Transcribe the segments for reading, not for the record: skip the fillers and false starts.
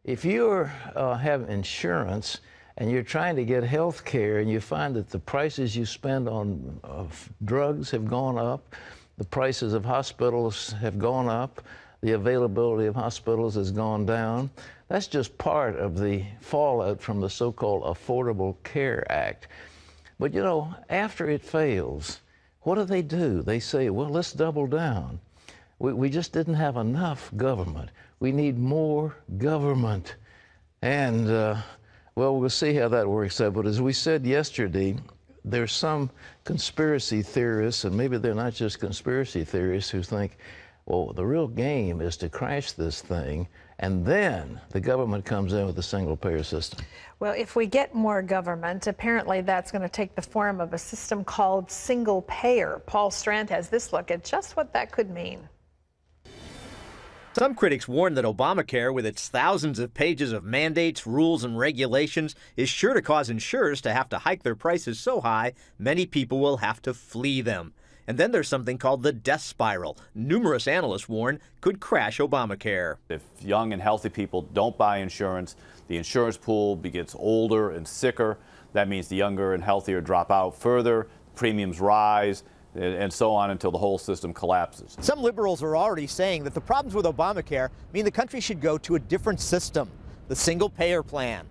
If you have insurance and you're trying to get health care and you find that the prices you spend on drugs have gone up, the prices of hospitals have gone up, the availability of hospitals has gone down, that's just part of the fallout from the so-called Affordable Care Act. But you know, after it fails, what do? They say, well, let's double down. We just didn't have enough government. We need more government. And, well, we'll see how that works out. But as we said yesterday, there's some conspiracy theorists, and maybe they're not just conspiracy theorists, who think, well, the real game is to crash this thing, and then the government comes in with a single-payer system. Well, if we get more government, apparently that's going to take the form of a system called single payer. Paul Strand has this look at just what that could mean. Some critics warn that Obamacare, with its thousands of pages of mandates, rules, and regulations, is sure to cause insurers to have to hike their prices so high, many people will have to flee them. And then there's something called the death spiral. Numerous analysts warn could crash Obamacare. If young and healthy people don't buy insurance, the insurance pool gets older and sicker. That means the younger and healthier drop out further, premiums rise, and so on until the whole system collapses. Some liberals are already saying that the problems with Obamacare mean the country should go to a different system, the single-payer plan.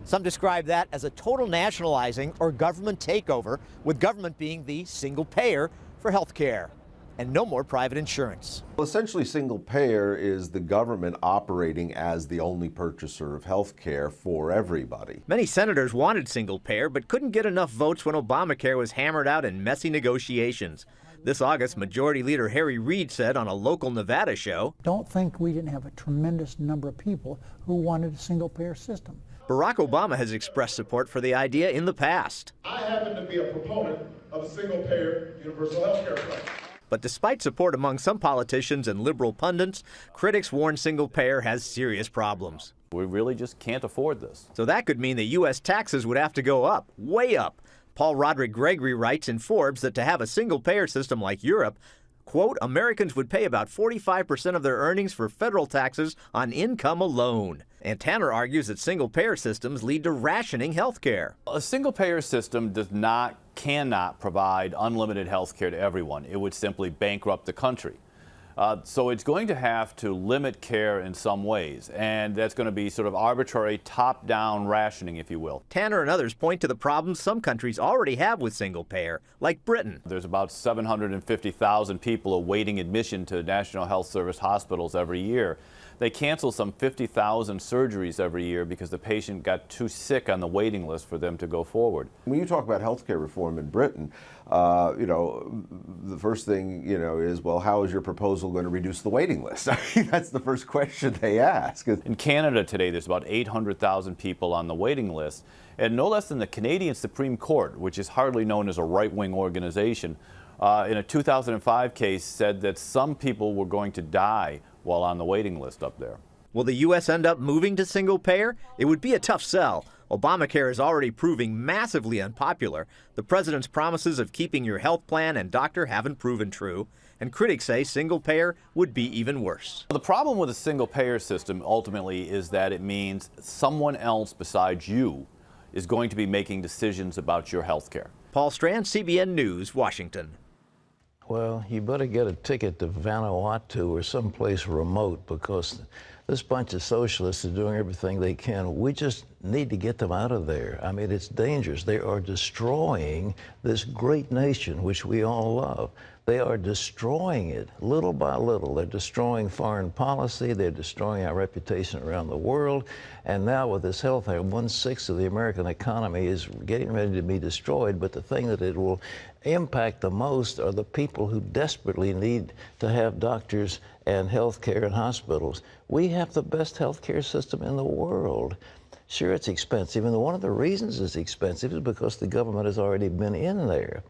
Some describe that as a total nationalizing or government takeover, with government being the single payer for health care and no more private insurance. Well, essentially, single payer is the government operating as the only purchaser of health care for everybody. Many senators wanted single payer but couldn't get enough votes when Obamacare was hammered out in messy negotiations. This August, Majority Leader Harry Reid said on a local Nevada show, "Don't think we didn't have a tremendous number of people who wanted a single payer system." Barack Obama has expressed support for the idea in the past. I happen to be a proponent of a single-payer universal health care plan. But despite support among some politicians and liberal pundits, critics warn single-payer has serious problems. We really just can't afford this. So that could mean that U.S. taxes would have to go up, way up. Paul Roderick Gregory writes in Forbes that to have a single-payer system like Europe, quote, Americans would pay about 45% of their earnings for federal taxes on income alone. And Tanner argues that single-payer systems lead to rationing health care. A single-payer system cannot provide unlimited health care to everyone. It would simply bankrupt the country. So it's going to have to limit care in some ways, and that's going to be sort of arbitrary top-down rationing, if you will. Tanner and others point to the problems some countries already have with single-payer, like Britain. There's about 750,000 people awaiting admission to National Health Service hospitals every year. They cancel some 50,000 surgeries every year because the patient got too sick on the waiting list for them to go forward. When you talk about healthcare reform in Britain, you know, the first thing, you know, is, well, how is your proposal going to reduce the waiting list? I mean, that's the first question they ask. In Canada today, there's about 800,000 people on the waiting list, and no less than the Canadian Supreme Court, which is hardly known as a right-wing organization, in a 2005 case said that some people were going to die while on the waiting list up there. Will the U.S. end up moving to single payer? It would be a tough sell. Obamacare is already proving massively unpopular. The president's promises of keeping your health plan and doctor haven't proven true. And critics say single payer would be even worse. The problem with a single payer system ultimately is that it means someone else besides you is going to be making decisions about your health care. Paul Strand, CBN News, Washington. Well, you better get a ticket to Vanuatu or someplace remote, because this bunch of socialists are doing everything they can. We just need to get them out of there. I mean, it's dangerous. They are destroying this great nation, which we all love. They are destroying it little by little. They're destroying foreign policy. They're destroying our reputation around the world. And now with this health care, 1/6 of the American economy is getting ready to be destroyed. But the thing that it will impact the most are the people who desperately need to have doctors and health care and hospitals. We have the best health care system in the world. Sure, it's expensive, and one of the reasons it's expensive is because the government has already been in there.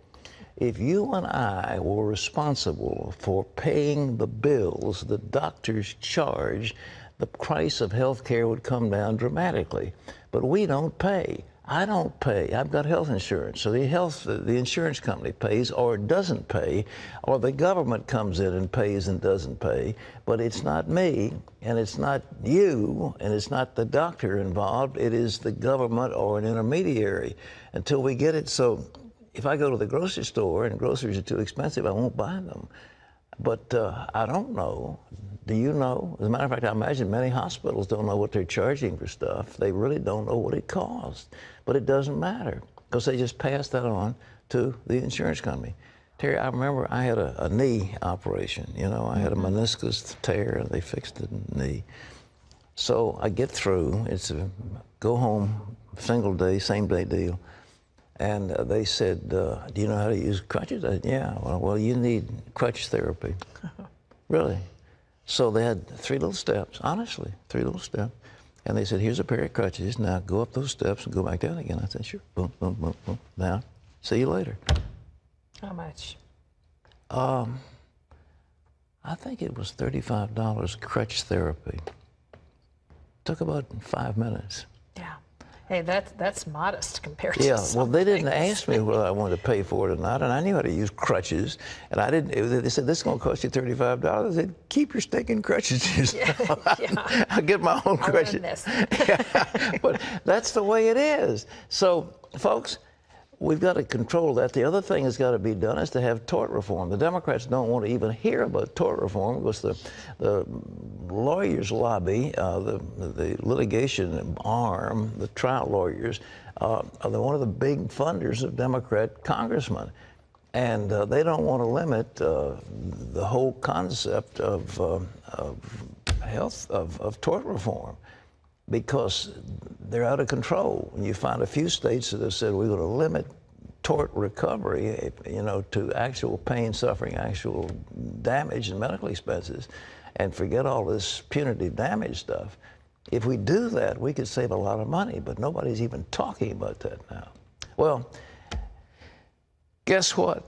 If you and I were responsible for paying the bills the doctors charge, the price of health care would come down dramatically. But we don't pay. I don't pay. I've got health insurance. So the insurance company pays or doesn't pay, or the government comes in and pays and doesn't pay. But it's not me, and it's not you, and it's not the doctor involved. It is the government or an intermediary until we get it. So if I go to the grocery store and groceries are too expensive, I won't buy them. But I don't know. Do you know? As a matter of fact, I imagine many hospitals don't know what they're charging for stuff. They really don't know what it costs. But it doesn't matter because they just pass that on to the insurance company. Terry, I remember I had a knee operation. You know, I had a meniscus tear and they fixed the knee. So I get through. It's a go home, single day, same day deal. And they said, do you know how to use crutches? I said, yeah. Well, you need crutch therapy. Really? So they had 3 little steps, honestly, 3 little steps. And they said, here's a pair of crutches. Now go up those steps and go back down again. I said, sure. Boom, boom, boom, boom. Down. See you later. How much? I think it was $35 crutch therapy. Took about 5 minutes. Yeah. Hey, that's modest compared to Yeah, well, some they didn't things. ask me whether I wanted to pay for it or not, and I knew how to use crutches, and I didn't. They said, this is going to cost you $35. I said, keep your stinking crutches. Yeah. I'll get my own I'll crutches. learn this. Yeah, but that's the way it is. So, folks, we've got to control that. The other thing that's got to be done is to have tort reform. The Democrats don't want to even hear about tort reform because the lawyers lobby, the litigation arm, the trial lawyers, are one of the big funders of Democrat congressmen. And they don't want to limit the whole concept of tort reform, because they're out of control. And you find a few states that have said we're going to limit tort recovery, you know, to actual pain, suffering, actual damage and medical expenses, and forget all this punitive damage stuff. If we do that, we could save a lot of money, but nobody's even talking about that now. Well, guess what?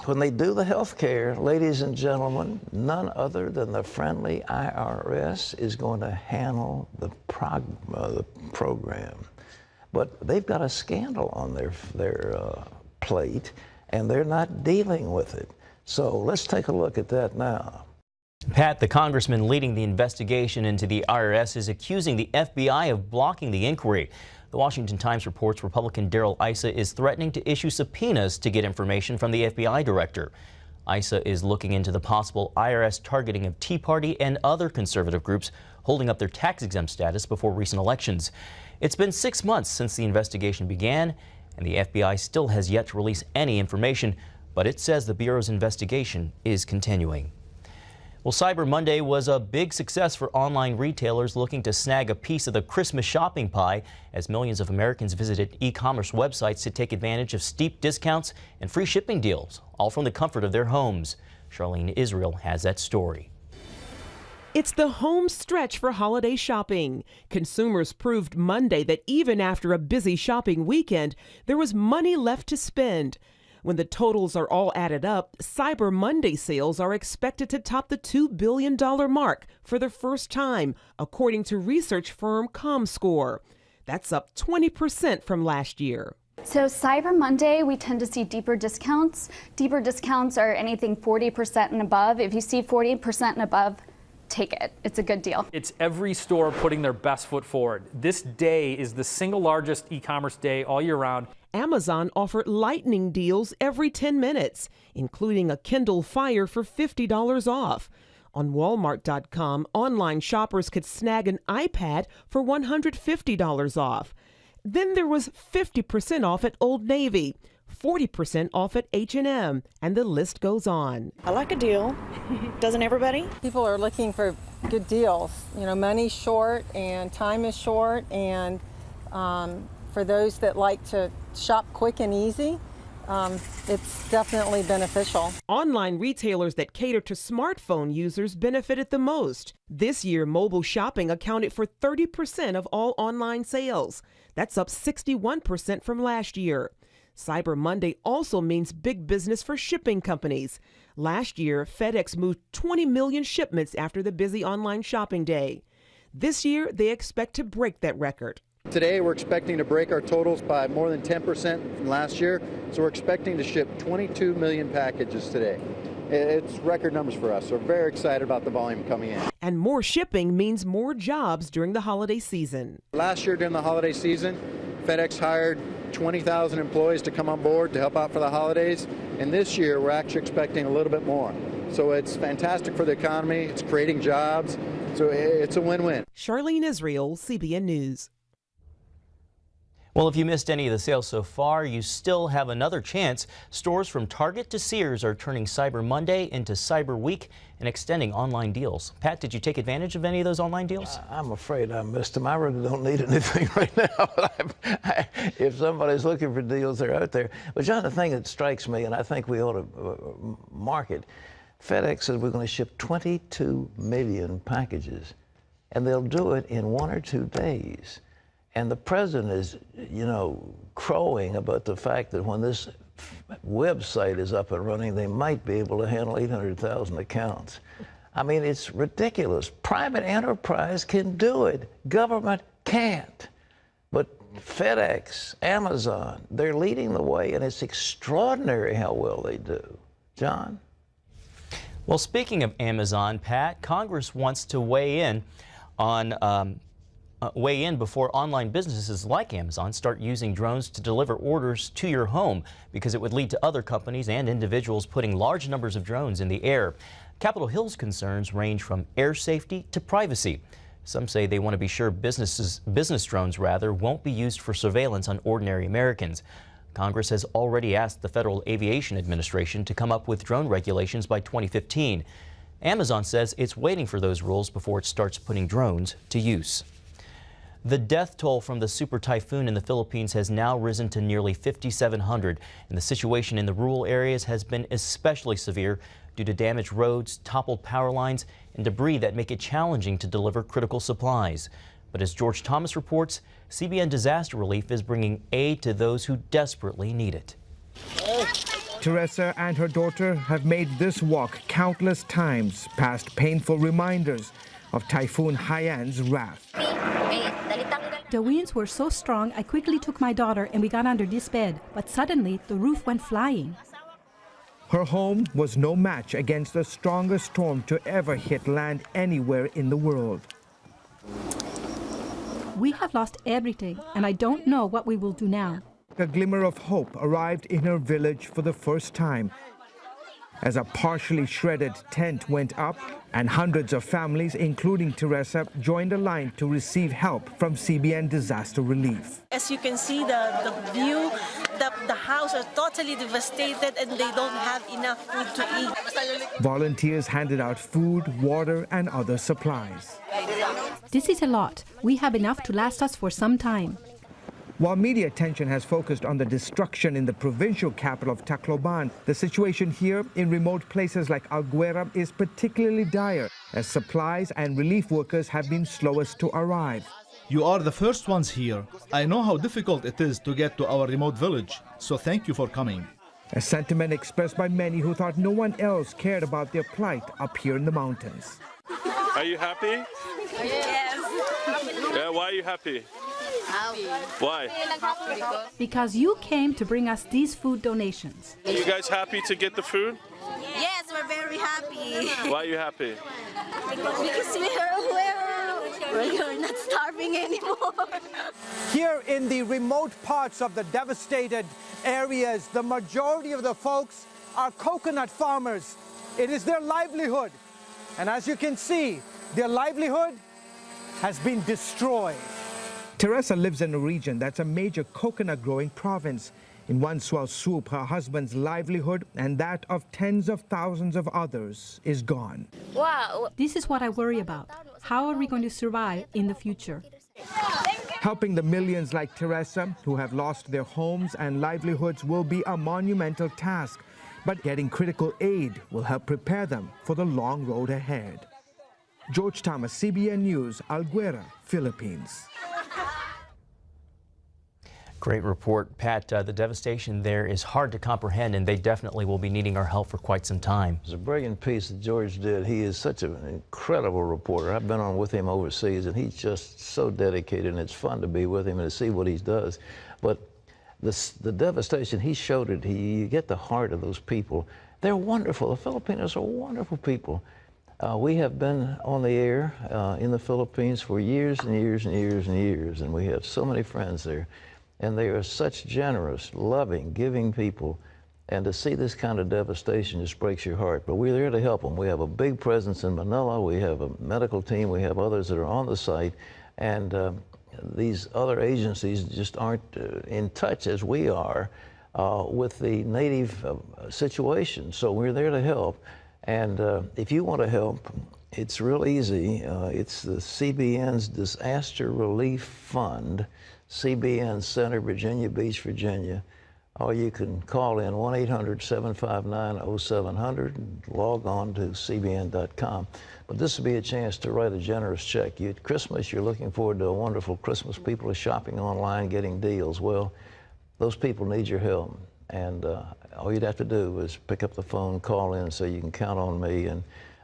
When they do the health care, ladies and gentlemen, none other than the friendly IRS is going to handle the program. But they've got a scandal on their plate, and they're not dealing with it. So let's take a look at that now. Pat, the congressman leading the investigation into the IRS, is accusing the FBI of blocking the inquiry. The Washington Times reports Republican Darrell Issa is threatening to issue subpoenas to get information from the FBI director. Issa is looking into the possible IRS targeting of Tea Party and other conservative groups holding up their tax-exempt status before recent elections. It's been 6 months since the investigation began, and the FBI still has yet to release any information, but it says the Bureau's investigation is continuing. Well, Cyber Monday was a big success for online retailers looking to snag a piece of the Christmas shopping pie, as millions of Americans visited e-commerce websites to take advantage of steep discounts and free shipping deals, all from the comfort of their homes. Charlene Israel has that story. It's the home stretch for holiday shopping. Consumers proved Monday that even after a busy shopping weekend, there was money left to spend. When the totals are all added up, Cyber Monday sales are expected to top the $2 billion mark for the first time, according to research firm ComScore. That's up 20% from last year. So Cyber Monday, we tend to see deeper discounts. Deeper discounts are anything 40% and above. If you see 40% and above, take it. It's a good deal. It's every store putting their best foot forward. This day is the single largest e-commerce day all year round. Amazon offered lightning deals every 10 minutes, including a Kindle Fire for $50 off. On Walmart.com, online shoppers could snag an iPad for $150 off. Then there was 50% off at Old Navy, 40% off at H&M, and the list goes on. I like a deal. Doesn't everybody? People are looking for good deals. You know, money's short and time is short, and for those that like to shop quick and easy, it's definitely beneficial. Online retailers that cater to smartphone users benefited the most. This year, mobile shopping accounted for 30% of all online sales. That's up 61% from last year. Cyber Monday also means big business for shipping companies. Last year, FedEx moved 20 million shipments after the busy online shopping day. This year, they expect to break that record. Today we're expecting to break our totals by more than 10% from last year, so we're expecting to ship 22 million packages today. It's record numbers for us, so we're very excited about the volume coming in. And more shipping means more jobs during the holiday season. Last year during the holiday season, FedEx hired 20,000 employees to come on board to help out for the holidays, and this year we're actually expecting a little bit more. So it's fantastic for the economy, it's creating jobs, so it's a win-win. Charlene Israel, CBN News. Well, if you missed any of the sales so far, you still have another chance. Stores from Target to Sears are turning Cyber Monday into Cyber Week and extending online deals. Pat, did you take advantage of any of those online deals? I'm afraid I missed them. I really don't need anything right now. If somebody's looking for deals, they're out there. But John, the thing that strikes me, and I think we ought to mark it, FedEx says we're going to ship 22 million packages, and they'll do it in 1 or 2 days. And the president is, crowing about the fact that when this website is up and running, they might be able to handle 800,000 accounts. I mean, it's ridiculous. Private enterprise can do it. Government can't. But FedEx, Amazon, they're leading the way, and it's extraordinary how well they do. John? Well, speaking of Amazon, Pat, Congress wants to weigh in before online businesses like Amazon start using drones to deliver orders to your home, because it would lead to other companies and individuals putting large numbers of drones in the air. Capitol Hill's concerns range from air safety to privacy. Some say they want to be sure business drones won't be used for surveillance on ordinary Americans. Congress has already asked the Federal Aviation Administration to come up with drone regulations by 2015. Amazon says it's waiting for those rules before it starts putting drones to use. The death toll from the super typhoon in the Philippines has now risen to nearly 5,700, and the situation in the rural areas has been especially severe due to damaged roads, toppled power lines, and debris that make it challenging to deliver critical supplies. But as George Thomas reports, CBN Disaster Relief is bringing aid to those who desperately need it. Teresa and her daughter have made this walk countless times past painful reminders of Typhoon Haiyan's wrath. The winds were so strong, I quickly took my daughter and we got under this bed, but suddenly the roof went flying. Her home was no match against the strongest storm to ever hit land anywhere in the world. We have lost everything, and I don't know what we will do now. A glimmer of hope arrived in her village for the first time as a partially shredded tent went up and hundreds of families, including Teresa, joined a line to receive help from CBN Disaster Relief. As you can see, the view, the house are totally devastated and they don't have enough food to eat. Volunteers handed out food, water, and other supplies. This is a lot. We have enough to last us for some time. While media attention has focused on the destruction in the provincial capital of Tacloban, the situation here in remote places like Alguera is particularly dire, as supplies and relief workers have been slowest to arrive. You are the first ones here. I know how difficult it is to get to our remote village, so thank you for coming. A sentiment expressed by many who thought no one else cared about their plight up here in the mountains. Are you happy? Yes. Yeah, why are you happy? Why? Because you came to bring us these food donations. Are you guys happy to get the food? Yes, we're very happy. Why are you happy? Because we're not starving anymore. Here in the remote parts of the devastated areas, the majority of the folks are coconut farmers. It is their livelihood. And as you can see, their livelihood has been destroyed. Teresa lives in a region that's a major coconut growing province. In one swell swoop, her husband's livelihood and that of tens of thousands of others is gone. Wow. This is what I worry about. How are we going to survive in the future? Helping the millions like Teresa who have lost their homes and livelihoods will be a monumental task, but getting critical aid will help prepare them for the long road ahead. George Thomas, CBN News, Alguera, Philippines. Great report, Pat. The devastation there is hard to comprehend, and they definitely will be needing our help for quite some time. It's a brilliant piece that George did. He is such an incredible reporter. I've been on with him overseas, and he's just so dedicated, and it's fun to be with him and to see what he does. But the devastation, he showed it. You get the heart of those people. They're wonderful. The Filipinos are wonderful people. We have been on the air in the Philippines for years and years and years and years, and we have so many friends there. And they are such generous, loving, giving people. And to see this kind of devastation just breaks your heart. But we're there to help them. We have a big presence in Manila. We have a medical team. We have others that are on the site. And these other agencies just aren't in touch as we are with the native situation. So we're there to help. And if you want to help, it's real easy. It's the CBN's Disaster Relief Fund, CBN Center, Virginia Beach, Virginia. Or you can call in 1-800-759-0700 and log on to cbn.com. But this would be a chance to write a generous check. At Christmas, you're looking forward to a wonderful Christmas. People are shopping online, getting deals. Well, those people need your help. And all you'd have to do is pick up the phone, call in, so you can count on me, and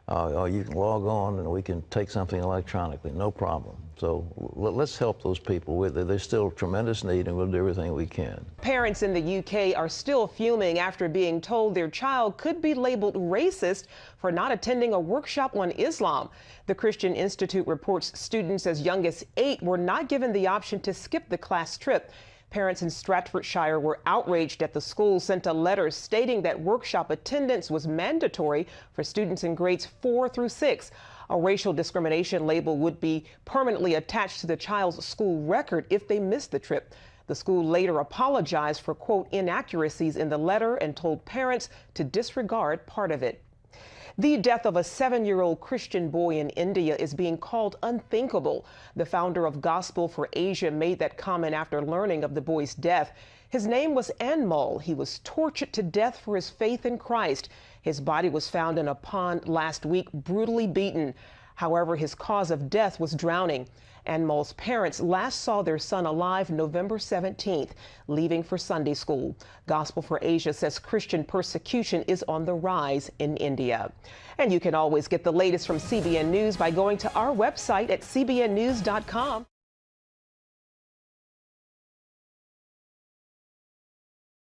or you can log on and we can take something electronically, no problem. So let's help those people. There's still tremendous need, and we'll do everything we can. Parents in the UK are still fuming after being told their child could be labeled racist for not attending a workshop on Islam. The Christian Institute reports students as young as 8 were not given the option to skip the class trip. Parents in Stratfordshire were outraged that the school sent a letter stating that workshop attendance was mandatory for students in grades 4 through 6. A racial discrimination label would be permanently attached to the child's school record if they missed the trip. The school later apologized for, quote, inaccuracies in the letter and told parents to disregard part of it. The death of a 7-year-old Christian boy in India is being called unthinkable. The founder of Gospel for Asia made that comment after learning of the boy's death. His name was Anmol. He was tortured to death for his faith in Christ. His body was found in a pond last week, brutally beaten. However, his cause of death was drowning. Anmol's parents last saw their son alive November 17th, leaving for Sunday school. Gospel for Asia says Christian persecution is on the rise in India. And you can always get the latest from CBN News by going to our website at cbnnews.com.